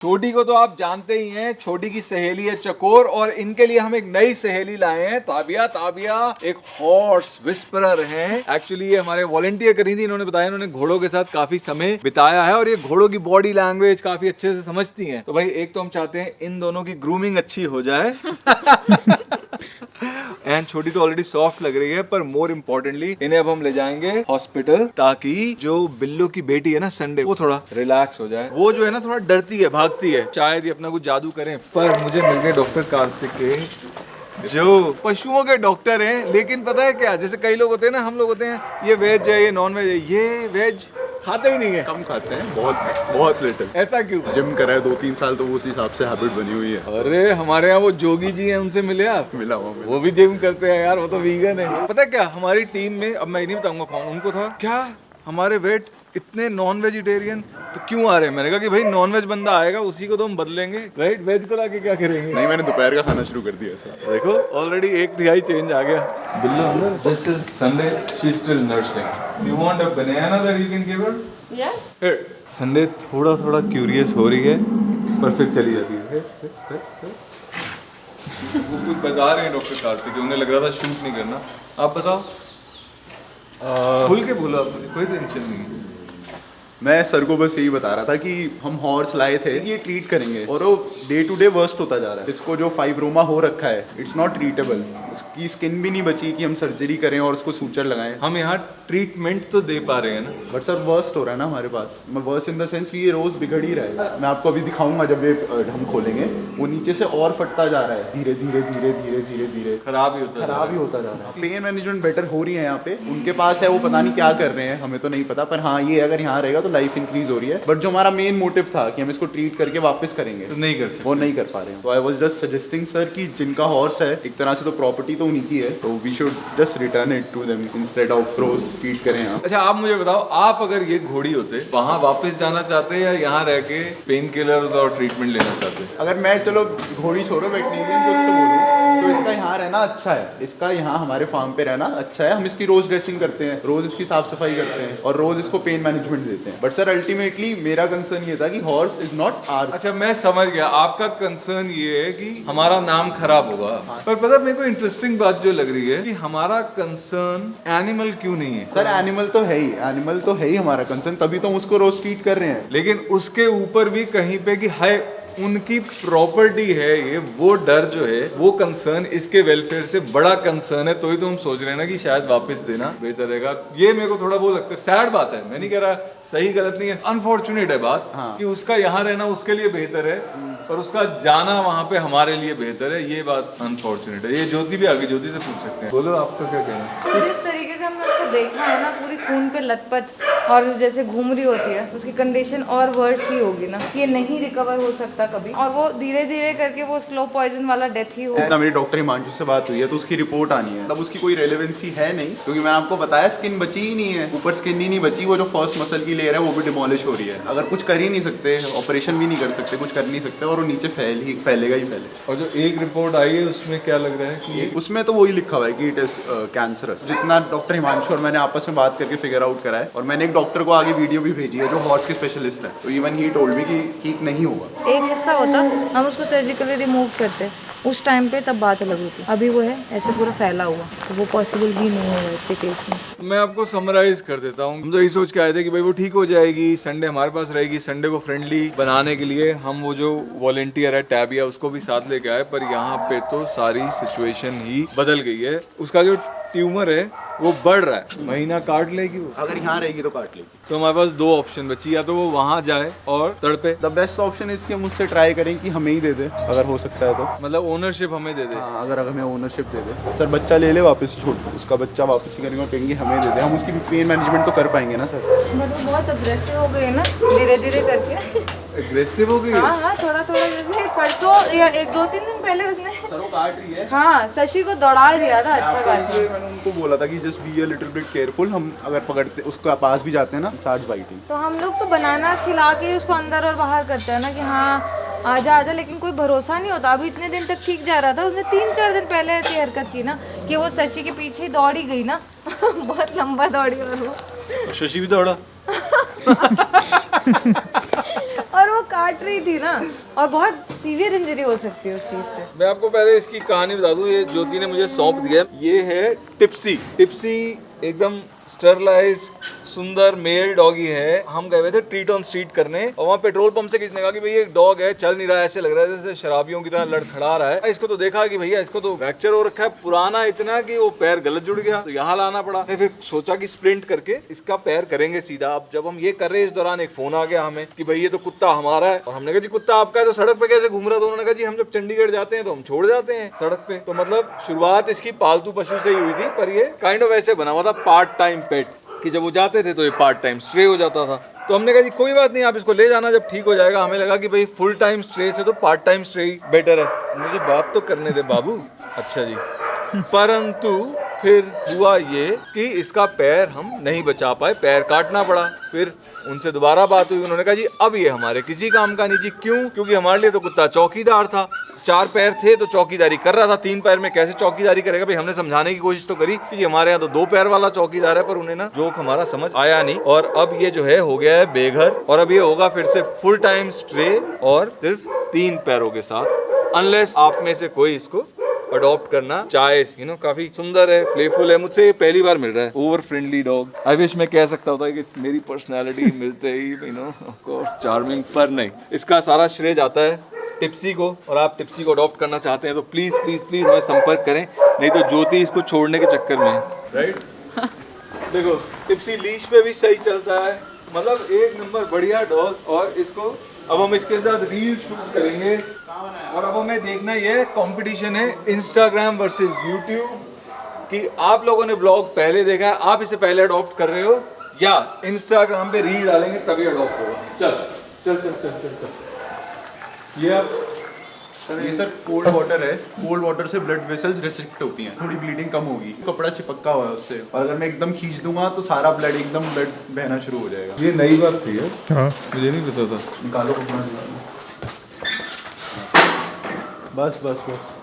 छोटी को तो आप जानते ही हैं, छोटी की सहेली है चकोर, और इनके लिए हम एक नई सहेली लाए हैं, ताबिया। ताबिया एक हॉर्स विस्परर हैं। एक्चुअली ये हमारे वॉलंटियर करी थी, इन्होंने बताया इन्होंने घोड़ों के साथ काफी समय बिताया है और ये घोड़ों की बॉडी लैंग्वेज काफी अच्छे से समझती हैं। तो भाई एक तो हम चाहते हैं इन दोनों की ग्रूमिंग अच्छी हो जाए एंड छोटी तो ऑलरेडी सॉफ्ट लग रही है, पर मोर इम्पोर्टेंटली इन्हें अब हम ले जाएंगे हॉस्पिटल, ताकि जो बिल्लो की बेटी है ना संडे, वो थोड़ा रिलैक्स हो जाए। वो जो है ना थोड़ा डरती है, भागती है, शायद ये अपना कुछ जादू करें। पर मुझे मिल गए डॉक्टर कार्तिक के, जो पशुओं के डॉक्टर हैं। लेकिन पता है क्या, जैसे कई लोग होते हैं ना, हम लोग होते हैं ये वेज है ये नॉन वेज है, ये वेज खाते ही नहीं है, कम खाते हैं, बहुत लिटिल। ऐसा क्यों? जिम करा है 2-3 साल तो वो उस हिसाब से हैबिट बनी हुई है। अरे हमारे यहाँ वो जोगी जी हैं, उनसे मिले आप? मिला हुआ मैं। वो भी जिम करते हैं यार, वो तो वीगन है। पता है क्या, हमारी टीम में, अब मैं नहीं बताऊंगा कौन, उनको था क्या हमारे वेट इतने नॉन वेजिटेरियन तो क्यों आ रहे हैं। मैंने कहा कि भाई नॉन वेज बंदा आएगा उसी को तो हम बदलेंगे, राइट? वेज को लाके क्या करेंगे? नहीं, मैंने दोपहर का खाना शुरू कर दिया था। देखो ऑलरेडी 1/3 चेंज आ गया। बिल्लो अंदर, this is Sunday, she is still nursing. You want a banana that you can give her? Yeah. Sunday थोड़ा थोड़ा क्यूरियस हो रही है, पर फिर चली जाती है। वो कुछ बता रहे हैं डॉक्टर कार्तिक, उन्हें लग रहा था शूट नहीं करना। आप बताओ, खुल के बोलो, आप मुझे कोई टेंशन नहीं है। मैं सर को बस यही बता रहा था कि हम हॉर्स लाए थे, ये ट्रीट करेंगे और वो डे टू डे वर्स्ट होता जा रहा है। इसको जो फाइब्रोमा हो रखा है, इट्स नॉट ट्रीटेबल। उसकी स्किन भी नहीं बची कि हम सर्जरी करें और उसको सूचर लगाएं। हम यहाँ ट्रीटमेंट तो दे पा रहे हैं ना, बट सर वर्स्ट हो रहा है ना हमारे पास। मैं वर्स्ट इन द सेंस कि ये रोज बिगड़ ही रहा है। मैं आपको अभी दिखाऊंगा जब ये हम खोलेंगे, वो नीचे से और फटता जा रहा है, धीरे धीरे धीरे धीरे धीरे धीरे खराब ही होता जा रहा है। पेन मैनेजमेंट बेटर हो रही है यहाँ पे, उनके पास है, वो पता नहीं क्या कर रहे हैं, हमें तो नहीं पता। पर हाँ, ये अगर यहाँ रहेगा तो लाइफ इंक्रीज हो रही है। बट जो हमारा मेन मोटिव था कि हम इसको ट्रीट करके वापस करेंगे, तो नहीं कर सकते, वो नहीं कर पा रहे हैं। तो I was just suggesting sir कि जिनका हॉर्स है, एक तरह से तो प्रॉपर्टी तो उन्हीं की है, तो we should just return it to them instead of रोज फीड करें यहाँ। अच्छा आप मुझे बताओ, आप अगर ये घोड़ी होते, वहाँ वापस जाना चाहते या यहाँ रह के पेन किलर और ट्रीटमेंट लेना चाहते? अगर मैं चलो घोड़ी छोड़ो, वेटनेरियन को उससे बोलूँ तो इसका यहाँ रहना अच्छा है, इसका यहाँ हमारे फार्म पे रहना अच्छा है। हम इसकी रोज ड्रेसिंग करते हैं, रोज इसकी साफ सफाई करते हैं और रोज इसको पेन मैनेजमेंट देते हैं। बट सर अल्टीमेटली मेरा कंसर्न ये था कि हॉर्स इज नॉट आवर। अच्छा मैं समझ गया, आपका कंसर्न ये है कि हमारा नाम खराब होगा। पर पता है मेरे को इंटरेस्टिंग बात जो लग रही है कि हमारा कंसर्न एनिमल क्यों नहीं है। सर एनिमल तो है ही, एनिमल तो है ही हमारा कंसर्न, तभी तो हम उसको रोज ट्रीट कर रहे हैं। लेकिन उसके ऊपर भी कहीं पे कि हाय उनकी प्रॉपर्टी है ये, वो डर जो है, वो कंसर्न इसके वेलफेयर से बड़ा कंसर्न है। तो ही तो हम सोच रहे हैं ना कि शायद वापस देना बेहतर रहेगा। ये मेरे को थोड़ा वो लगता है, सैड बात है, मैं नहीं कह रहा सही गलत नहीं है, अनफॉर्चुनेट है बात। हाँ। कि उसका यहाँ रहना उसके लिए बेहतर है और उसका जाना वहाँ पे हमारे लिए बेहतर है, ये बात अनफॉर्चुनेट है। ये ज्योति भी आगे, ज्योति से पूछ सकते हैं। बोलो आपका क्या कहना है? तो जिस तरीके से हमने उसको देखा है ना, पूरी खून पे लथपथ और जैसे घूम रही होती है, उसकी कंडीशन और वर्स ही होगी ना। ये नहीं रिकवर हो सकता कभी, और वो धीरे धीरे करके वो स्लो पॉइजन वाला डेथ ही होगा। मेरी डॉक्टर हिमांशु से बात हुई है तो उसकी रिपोर्ट आनी है, तब उसकी कोई रेलेवेंसी है नहीं, क्योंकि मैंने आपको बताया स्किन बची ही नहीं है, ऊपर स्किन ही नहीं बची। वो जो फर्स्ट मसल की लेयर है वो भी डिमोलिश हो रही है। अगर कुछ कर ही नहीं सकते, ऑपरेशन भी नहीं कर सकते, कुछ कर नहीं सकते, और वो नीचे फैलेगा ही फैलेगा। और जो एक रिपोर्ट आई है उसमें क्या लग रहा है कि उसमें तो वही लिखा हुआ है कि इट इज कैंसरस। जितना डॉक्टर हिमांशु और मैंने आपस में बात करके फिगर आउट करा है, और मैंने एक डॉक्टर को आगे वीडियो भी भेजी है जो हॉर्स के स्पेशलिस्ट है, तो इवन ही टोल्ड मी कि ठीक नहीं होगा। एक हिस्सा होता हम उसको सर्जिकली रिमूव करते उस टाइम पे, तब बात अलग होती। अभी वो है ऐसे पूरा फैला हुआ, तो वो पॉसिबल भी नहीं होगा इसके केस में। मैं आपको समराइज कर देता हूँ। हम तो यही सोच के आए थे कि भाई वो ठीक हो जाएगी, संडे हमारे पास रहेगी। संडे को फ्रेंडली बनाने के लिए हम वो जो वॉलंटियर है टैबिया, उसको भी साथ लेके आए। पर यहाँ पे तो सारी सिचुएशन ही बदल गई है। उसका जो ट्यूमर है वो बढ़ रहा है, महीना काट लेगी वो। अगर यहाँ रहेगी तो काट लेगी। तो हमारे पास 2 ऑप्शन बची, या तो वो वहाँ जाए और तड़पे। द बेस्ट ऑप्शन इसके मुझसे ट्राई करें कि हमें ही दे दे, अगर हो सकता है तो। मतलब ओनरशिप हमें दे दे। हाँ, अगर हमें ओनरशिप दे दे सर, बच्चा ले ले वापस, छोड़ उसका बच्चा वापस ही करेंगे और कहेंगे हमें दे दे, हम उसकी पेन मैनेजमेंट तो कर पाएंगे ना सर। बट वो बहुत अग्रेसिव हो गई ना, धीरे धीरे करके। एग्रेसिव हो गई है? हाँ, थोड़ा थोड़ा, जैसे परसों या 1-2-3 दिन पहले उसने सर वो काट रही है। हाँ शशि को दौड़ा दिया था। अच्छा खासा। इसलिए मैंने उनको बोला था कि just be a little bit careful. हम अगर पकड़ते उसका पास भी जाते हैं ना, स्टार्ट बाइटिंग। तो हम लोग तो बनाना खिला के उसको अंदर और बाहर करते हैं ना कि हाँ आजा आजा, लेकिन कोई भरोसा नहीं होता। अभी इतने दिन तक ठीक जा रहा था, उसने 3-4 दिन पहले ऐसी हरकत की ना कि वो शशि के पीछे ही दौड़ी गई ना बहुत लंबा दौड़ी, और वो शशि भी दौड़ा और वो वो काट रही थी ना, और बहुत सीवियर इंजरी हो सकती है उस चीज से। मैं आपको पहले इसकी कहानी बता दूं, ये ज्योति ने मुझे सौंप दिया है। ये है टिप्सी। टिप्सी एकदम स्टरलाइज्ड सुंदर मेल डॉगी है। हम गए हुए थे ट्रीट ऑन स्ट्रीट करने, और वहाँ पेट्रोल पंप से किसी ने कहा कि भाई ये डॉग है, चल नहीं रहा है, ऐसे लग रहा है जैसे शराबियों की तरह लड़खड़ा रहा है। इसको तो देखा कि भैया इसको तो फ्रैक्चर हो रखा है, पुराना इतना कि वो पैर गलत जुड़ गया, तो यहाँ लाना पड़ा। फिर सोचा कि स्प्रिंट करके इसका पैर करेंगे सीधा। अब जब हम ये कर रहे हैं, इस दौरान एक फोन आ गया हमें कि भाई ये तो कुत्ता हमारा है, और हमने कहा जी कुत्ता आपका है तो सड़क पे कैसे घूम रहा था? उन्होंने कहा जी हम जब चंडीगढ़ जाते हैं तो हम छोड़ जाते हैं सड़क पे। तो मतलब शुरुआत इसकी पालतू पशु से ही हुई थी, पर ये काइंड ऑफ ऐसे बना हुआ था पार्ट टाइम पेट, कि जब वो जाते थे तो ये पार्ट टाइम स्ट्रे हो जाता था। तो हमने कहा जी कोई बात नहीं, आप इसको ले जाना, जब ठीक हो जाएगा। हमें लगा कि भाई फुल टाइम स्ट्रे से तो पार्ट टाइम स्ट्रे ही बेटर है। मुझे बात तो करने दे बाबू। अच्छा जी। परंतु फिर हुआ ये कि इसका पैर हम नहीं बचा पाए, पैर काटना पड़ा। फिर उनसे दोबारा बात हुई, उन्होंने कहा जी अब ये हमारे किसी काम का नहीं जी। क्यों? क्योंकि हमारे लिए तो कुत्ता चौकीदार था। 4 पैर थे तो चौकीदारी कर रहा था, 3 पैर में कैसे चौकीदारी करेगा? भाई हमने समझाने की कोशिश तो करी कि हमारे यहाँ तो 2 पैर वाला चौकीदार है, पर उन्हें ना जोक हमारा समझ आया नहीं। और अब ये जो है हो गया है बेघर, और अब ये होगा फिर से फुल टाइम स्ट्रे और सिर्फ 3 पैरों के साथ। अनलेस आप में से कोई इसको अडॉप्ट करना चाहे। काफी सुंदर है, प्लेफुल है। मुझसे ये पहली बार मिल रहा है, over friendly dog. I wish मैं कह सकता होता कि मेरी पर्सनैलिटी मिलते ही ऑफ कोर्स चार्मिंग, पर नहीं। इसका सारा श्रेय जाता है टिप्सी को, और आप टिप्सी को अडॉप्ट करना चाहते हैं तो प्लीज प्लीज प्लीज हमें संपर्क करें, नहीं तो ज्योति इसको छोड़ने के चक्कर में है। राइट? देखो टिप्सी लीश पे भी सही चलता है, मतलब एक नंबर बढ़िया डॉग। और इसको अब हम इसके साथ रील शूट करेंगे, और अब हमें देखना ये कंपटीशन है इंस्टाग्राम वर्सेस यूट्यूब, कि आप लोगों ने ब्लॉग पहले देखा है, आप इसे पहले अडॉप्ट कर रहे हो, या इंस्टाग्राम पे रील डालेंगे तभी अडॉप्ट होगा। चल चल चल चल चल चल। ये आप ये सर कोल्ड वाटर है, कोल्ड वाटर से ब्लड वेसल्स रिस्ट्रिक्ट होती हैं, थोड़ी ब्लीडिंग कम होगी। कपड़ा चिपका हुआ है उससे, और अगर मैं एकदम खींच दूंगा तो सारा ब्लड बहना शुरू हो जाएगा। ये नई बात थी है, हाँ मुझे नहीं पता था। निकालो कपड़ा, बस बस बस।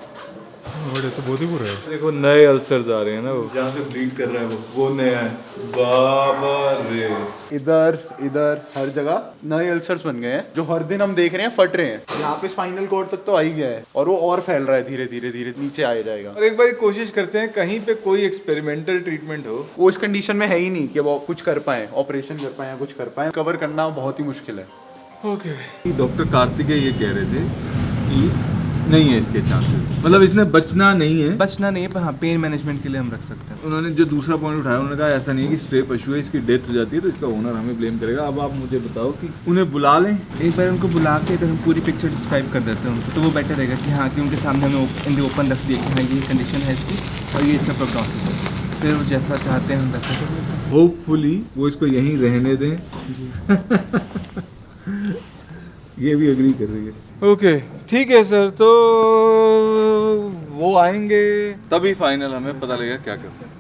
बड़े तो बहुत ही बुरा है। देखो नए अल्सर आ रहे हैं ना, वो जहाँ से ब्लीड कर रहा है वो नया है। बाबा रे, इधर इधर हर जगह नए अल्सर्स बन गए हैं, जो हर दिन हम देख रहे हैं फट रहे हैं। यहाँ पे स्पाइनल कॉर्ड तक तो आ ही गया है, और वो और फैल रहा है धीरे धीरे धीरे, नीचे आ जाएगा। और एक बार कोशिश करते हैं कहीं पे कोई एक्सपेरिमेंटल ट्रीटमेंट हो। वो इस कंडीशन में है ही नहीं कि वो कुछ कर पाए, ऑपरेशन कर पाए या कुछ कर पाए। कवर करना बहुत ही मुश्किल है। ओके। डॉक्टर कार्तिकेय ये कह रहे थे कि नहीं है इसके चांसेस, मतलब इसने बचना नहीं है पर हाँ पेन मैनेजमेंट के लिए हम रख सकते हैं। उन्होंने जो दूसरा पॉइंट उठाया, उन्होंने कहा ऐसा नहीं है कि स्ट्रे पशु है, इसकी डेथ हो जाती है तो इसका ओनर हमें ब्लेम करेगा। अब आप मुझे बताओ कि उन्हें बुला लें, एक बार उनको बुला के अगर हम पूरी पिक्चर डिस्क्राइब कर देते हैं उनको, तो वो बेटर रहेगा कि हाँ कि उनके सामने हमें इन द ओपन रख दिए कि हाँ ये कंडीशन है इसकी और ये इसका प्रोग्नोसिस है, फिर वो जैसा चाहते हैं हम वैसा कर लेते हैं। होपफुली वो इसको यहीं रहने दें। ये भी एग्री कर रही है। ओके ठीक है सर, तो वो आएंगे तभी फाइनल हमें पता लगेगा क्या करते हैं।